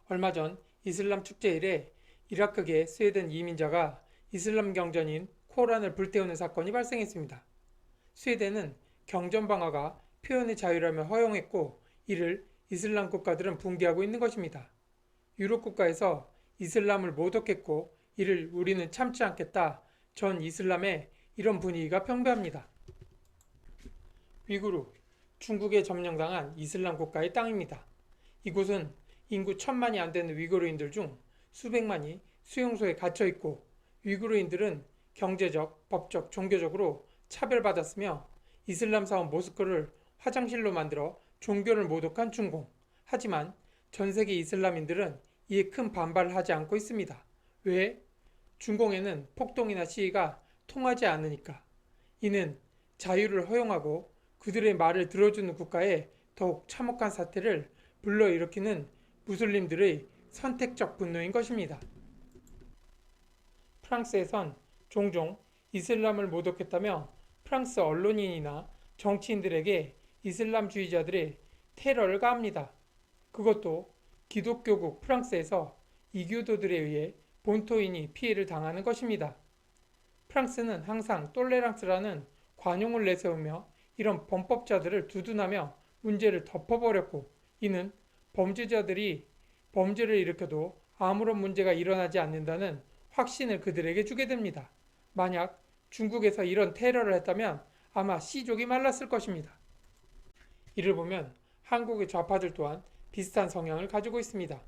얼마 전 이슬람 축제일에 이라크계 스웨덴 이민자가 이슬람 경전인 코란을 불태우는 사건이 발생했습니다. 스웨덴은 경전 방화가 표현의 자유라며 허용했고 이를 이슬람 국가들은 붕괴하고 있는 것입니다. 유럽 국가에서 이슬람을 모독했고 이를 우리는 참지 않겠다. 전 이슬람의 이런 분위기가 평배합니다. 위구르, 중국에 점령당한 이슬람 국가의 땅입니다. 이곳은 인구 1,000만이 안 되는 위구르인들 중 수백만이 수용소에 갇혀 있고 위구르인들은 경제적, 법적, 종교적으로 차별받았으며 이슬람 사원 모스크를 화장실로 만들어 종교를 모독한 중공. 하지만 전 세계 이슬람인들은 이에 큰 반발을 하지 않고 있습니다. 왜? 중공에는 폭동이나 시위가 통하지 않으니까. 이는 자유를 허용하고 그들의 말을 들어주는 국가에 더욱 참혹한 사태를 불러일으키는 무슬림들의 선택적 분노인 것입니다. 프랑스에선 종종 이슬람을 모독했다며 프랑스 언론인이나 정치인들에게 이슬람주의자들의 테러를 가합니다. 그것도 기독교국 프랑스에서 이교도들에 의해 본토인이 피해를 당하는 것입니다. 프랑스는 항상 똘레랑스라는 관용을 내세우며 이런 범법자들을 두둔하며 문제를 덮어버렸고 이는 범죄자들이 범죄를 일으켜도 아무런 문제가 일어나지 않는다는 확신을 그들에게 주게 됩니다. 만약 중국에서 이런 테러를 했다면 아마 씨족이 말랐을 것입니다. 이를 보면 한국의 좌파들 또한 비슷한 성향을 가지고 있습니다.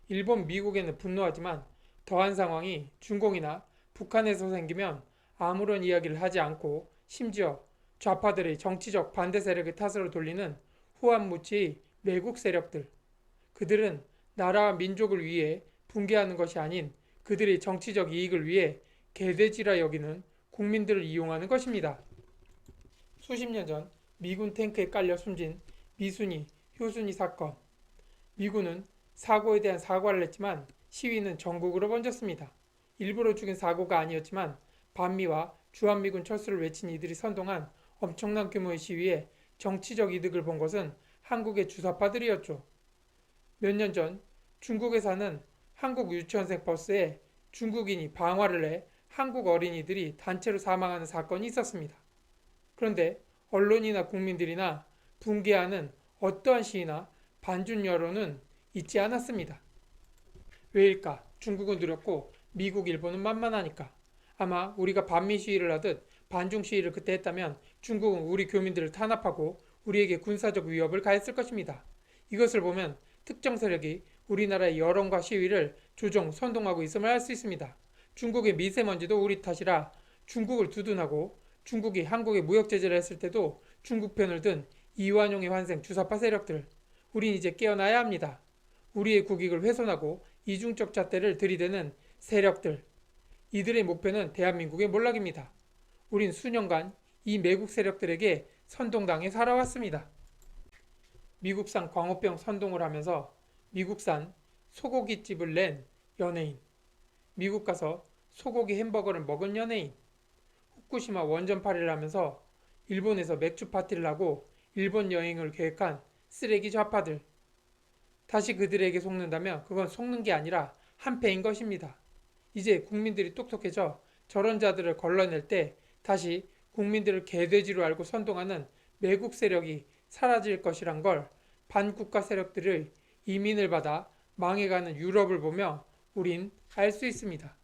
일본, 미국에는 분노하지만 더한 상황이 중공이나 북한에서 생기면 아무런 이야기를 하지 않고 심지어 좌파들의 정치적 반대 세력의 탓으로 돌리는 후한무치의 매국 세력들. 그들은 나라와 민족을 위해 붕괴하는 것이 아닌 그들의 정치적 이익을 위해 개돼지라 여기는 국민들을 이용하는 것입니다. 수십 년 전 미군 탱크에 깔려 숨진 미순이, 효순이 사건. 미군은 사고에 대한 사과를 했지만 시위는 전국으로 번졌습니다. 일부러 죽인 사고가 아니었지만 반미와 주한미군 철수를 외친 이들이 선동한 엄청난 규모의 시위에 정치적 이득을 본 것은 한국의 주사파들이었죠. 몇 년 전 중국에 사는 한국 유치원생 버스에 중국인이 방화를 해 한국 어린이들이 단체로 사망하는 사건이 있었습니다. 그런데 언론이나 국민들이나 붕괴하는 어떠한 시위나 반중 여론은 있지 않았습니다. 왜일까? 중국은 두렵고 미국, 일본은 만만하니까. 아마 우리가 반미 시위를 하듯 반중 시위를 그때 했다면 중국은 우리 교민들을 탄압하고 우리에게 군사적 위협을 가했을 것입니다. 이것을 보면 특정 세력이 우리나라의 여론과 시위를 조종, 선동하고 있음을 알 수 있습니다. 중국의 미세먼지도 우리 탓이라 중국을 두둔하고 중국이 한국에 무역 제재를 했을 때도 중국 편을 든 이완용의 환생 주사파 세력들. 우린 이제 깨어나야 합니다. 우리의 국익을 훼손하고 이중적 잣대를 들이대는 세력들. 이들의 목표는 대한민국의 몰락입니다. 우린 수년간 이 매국 세력들에게 선동당해 살아왔습니다. 미국산 광우병 선동을 하면서 미국산 소고기집을 낸 연예인. 미국 가서 소고기 햄버거를 먹은 연예인. 후쿠시마 원전파리를 하면서 일본에서 맥주 파티를 하고 일본 여행을 계획한 쓰레기 좌파들. 다시 그들에게 속는다면 그건 속는 게 아니라 한패인 것입니다. 이제 국민들이 똑똑해져 저런 자들을 걸러낼 때 다시 국민들을 개돼지로 알고 선동하는 매국 세력이 사라질 것이란 걸 반국가 세력들의 이민을 받아 망해가는 유럽을 보며 우린 알 수 있습니다.